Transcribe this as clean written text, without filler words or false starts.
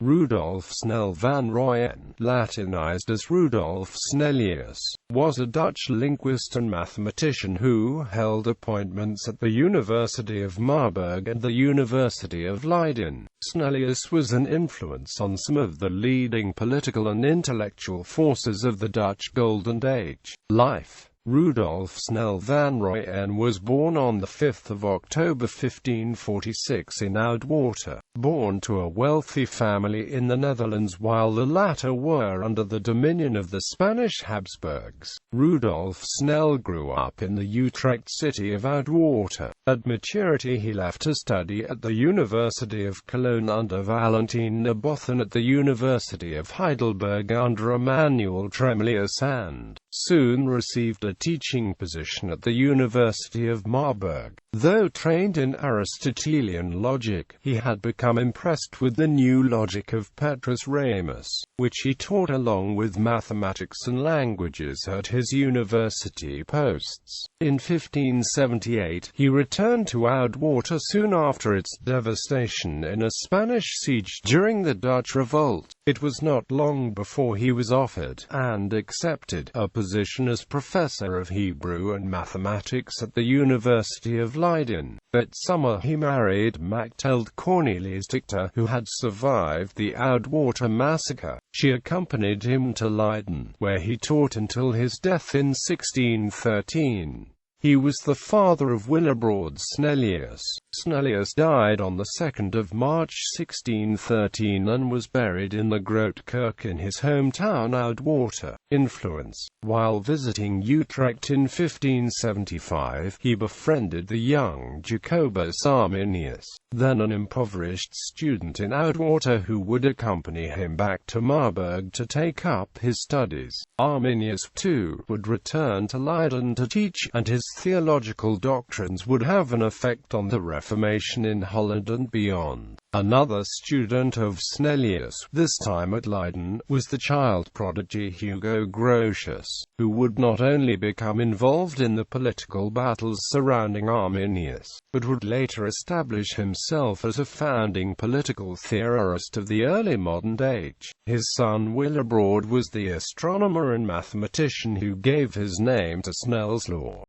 Rudolph Snel van Royen, Latinized as Rudolph Snellius, was a Dutch linguist and mathematician who held appointments at the University of Marburg and the University of Leiden. Snellius was an influence on some of the leading political and intellectual forces of the Dutch Golden Age. Life. Rudolph Snel van Royen was born on 5 October 1546 in Oudwater, born to a wealthy family in the Netherlands while the latter were under the dominion of the Spanish Habsburgs. Rudolph Snel grew up in the Utrecht city of Oudwater. At maturity he left to study at the University of Cologne under Valentijn Naboth and at the University of Heidelberg under Emmanuel Tremelius and soon received a teaching position at the University of Marburg. Though trained in Aristotelian logic, he had become impressed with the new logic of Petrus Ramus, which he taught along with mathematics and languages at his university posts. In 1578, he returned to Oudwater soon after its devastation in a Spanish siege during the Dutch Revolt. It was not long before he was offered, and accepted, a position as professor of Hebrew and mathematics at the University of Leiden. That summer he married Machteld Cornelius Dichter, who had survived the Oudwater massacre. She accompanied him to Leiden, where he taught until his death in 1613. He was the father of Rudolph Snellius. Snellius died on 2 March 1613 and was buried in the Grote Kerk in his hometown Oudwater. Influence. While visiting Utrecht in 1575, he befriended the young Jacobus Arminius, then an impoverished student in Oudwater who would accompany him back to Marburg to take up his studies. Arminius, too, would return to Leiden to teach, and his theological doctrines would have an effect on the Reformation in Holland and beyond. Another student of Snellius, this time at Leiden, was the child prodigy Hugo Grotius, who would not only become involved in the political battles surrounding Arminius, but would later establish himself as a founding political theorist of the early modern age. His son Willebrord was the astronomer and mathematician who gave his name to Snell's law.